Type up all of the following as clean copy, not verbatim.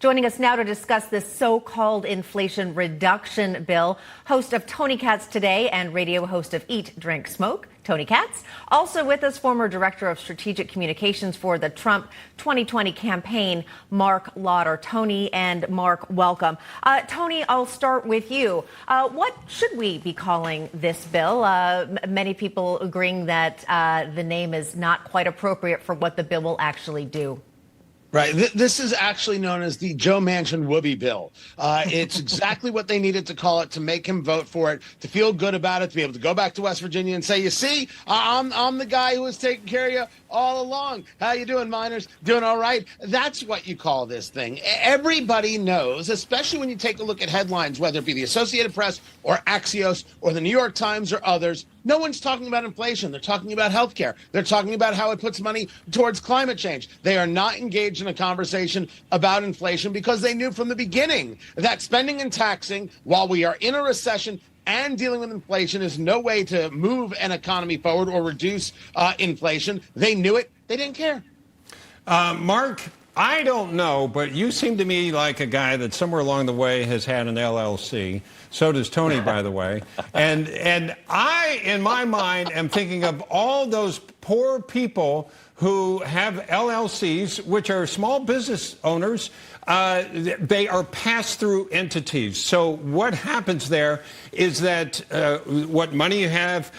Joining us now to discuss this so-called inflation reduction bill, host of Tony Katz Today and radio host of Eat, Drink, Smoke, Tony Katz. Also with us, former director of strategic communications for the Trump 2020 campaign, Mark Lauder. Tony and Mark, welcome. Tony, I'll start with you. What should we be calling this bill? Many people agreeing that the name is not quite appropriate for what the bill will actually do. Right. This is actually known as the Joe Manchin Woobie bill. It's exactly what they needed to call it to make him vote for it, to feel good about it, to be able to go back to West Virginia and say, you see, I'm the guy who was taking care of you all along. How you doing, miners? Doing all right? That's what you call this thing. Everybody knows, especially when you take a look at headlines, whether it be the Associated Press or Axios or the New York Times or others, no one's talking about inflation. They're talking about healthcare. They're talking about how it puts money towards climate change. They are not engaged in a conversation about inflation because they knew from the beginning that spending and taxing while we are in a recession and dealing with inflation is no way to move an economy forward or reduce inflation. They knew it. They didn't care. Mark, I don't know, but you seem to me like a guy that somewhere along the way has had an LLC. So does Tony, by the way. And I, in my mind, am thinking of all those poor people who have LLCs, which are small business owners. They are pass-through entities. So what happens there is that what money you have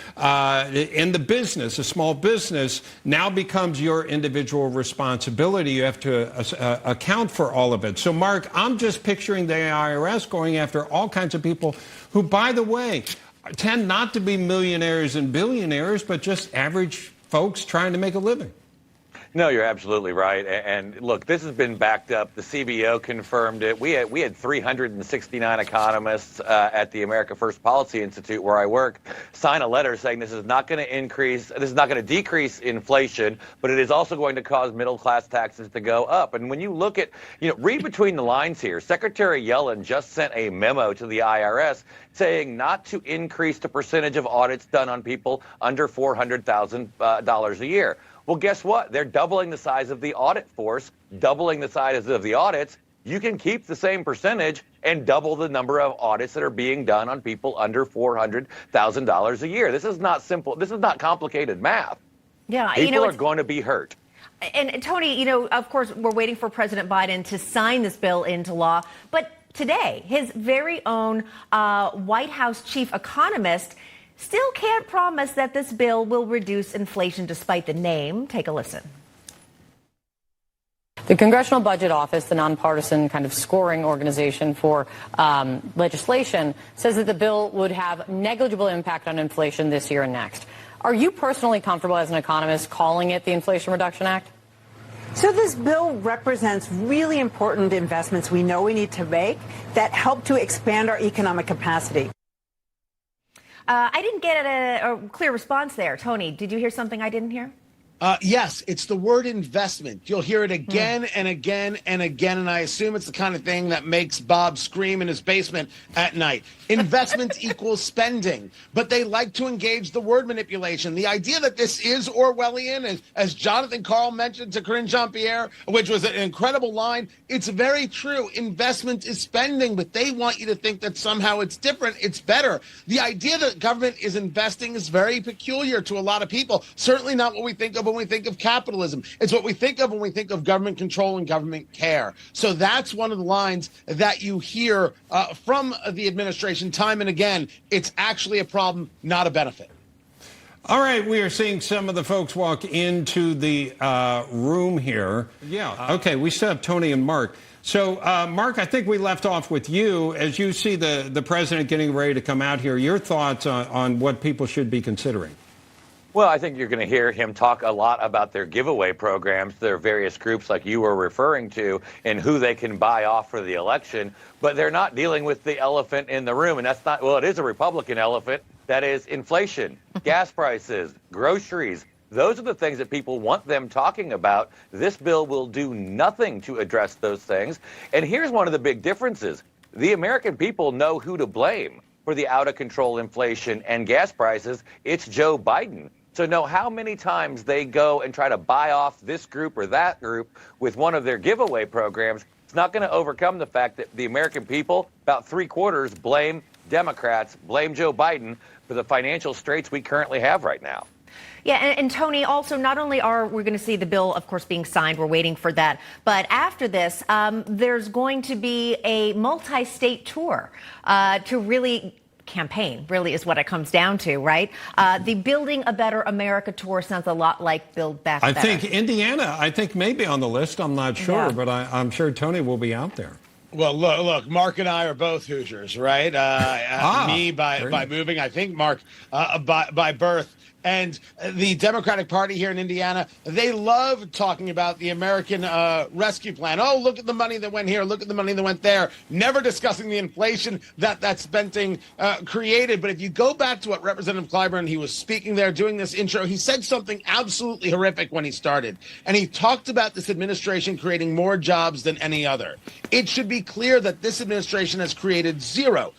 in the business, a small business, now becomes your individual responsibility. You have to account for all of it. So, Mark, I'm just picturing the IRS going after all kinds of people who, by the way, tend not to be millionaires and billionaires, but just average folks trying to make a living. No, you're absolutely right. And look, this has been backed up. The CBO confirmed it. We had 369 economists at the America First Policy Institute, where I work, sign a letter saying this is not going to decrease inflation, but it is also going to cause middle class taxes to go up. And when you look at, read between the lines here, Secretary Yellen just sent a memo to the IRS saying not to increase the percentage of audits done on people under $400,000 a year. Well, guess what? They're doubling the size of the audit force, doubling the size of the audits. You can keep the same percentage and double the number of audits that are being done on people under $400,000 a year. This is not simple. This is not complicated math. Yeah, people are going to be hurt. And Tony, of course, we're waiting for President Biden to sign this bill into law. But today, his very own White House chief economist still can't promise that this bill will reduce inflation despite the name. Take a listen. The Congressional Budget Office, the nonpartisan kind of scoring organization for legislation, says that the bill would have negligible impact on inflation this year and next. Are you personally comfortable as an economist calling it the Inflation Reduction Act? So this bill represents really important investments we know we need to make that help to expand our economic capacity. I didn't get a clear response there. Tony, did you hear something I didn't hear? Yes, it's the word investment. You'll hear it again and again and again, and I assume it's the kind of thing that makes Bob scream in his basement at night. Investment equals spending, but they like to engage the word manipulation. The idea that this is Orwellian, as Jonathan Karl mentioned to Corinne Jean-Pierre, which was an incredible line, it's very true. Investment is spending, but they want you to think that somehow it's different, it's better. The idea that government is investing is very peculiar to a lot of people, certainly not what we think of when we think of capitalism. It's what we think of when we think of government control and government care. So that's one of the lines that you hear from the administration time and again. It's actually a problem, not a benefit. All right, we are seeing some of the folks walk into the room here. Yeah, okay, we still have Tony and Mark. So, Mark, I think we left off with you. As you see the president getting ready to come out here, your thoughts on what people should be considering? Well, I think you're going to hear him talk a lot about their giveaway programs, their various groups like you were referring to, and who they can buy off for the election. But they're not dealing with the elephant in the room. And that's not, well, it is a Republican elephant. That is inflation, gas prices, groceries. Those are the things that people want them talking about. This bill will do nothing to address those things. And here's one of the big differences. The American people know who to blame for the out-of-control inflation and gas prices. It's Joe Biden. So know how many times they go and try to buy off this group or that group with one of their giveaway programs. It's not going to overcome the fact that the American people, about 3/4, blame Democrats, blame Joe Biden for the financial straits we currently have right now. Yeah, and Tony, also, not only are we going to see the bill, of course, being signed, we're waiting for that, but after this, there's going to be a multi-state tour to really campaign, really is what it comes down to, right? The Building a Better America tour sounds a lot like Build Back Better. I think Indiana, may be on the list. I'm not sure, Yeah. but I'm sure Tony will be out there. Well, look, Mark and I are both Hoosiers, right? Me by moving, I think Mark by birth. And the Democratic Party here in Indiana, they love talking about the American Rescue Plan. Oh, look at the money that went here. Look at the money that went there. Never discussing the inflation that's been created. But if you go back to what Representative Clyburn, he was speaking there, doing this intro, he said something absolutely horrific when he started. And he talked about this administration creating more jobs than any other. It should be clear that this administration has created zero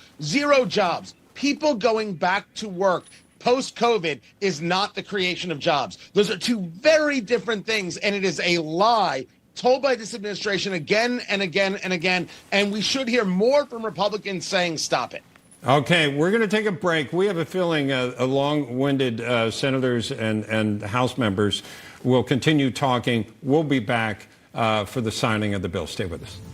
jobs. People going back to work post-COVID is not the creation of jobs. Those are two very different things, and it is a lie told by this administration again and again and again, and we should hear more from Republicans saying stop it. Okay, we're going to take a break. We have a feeling a long-winded senators and House members will continue talking. We'll be back for the signing of the bill. Stay with us.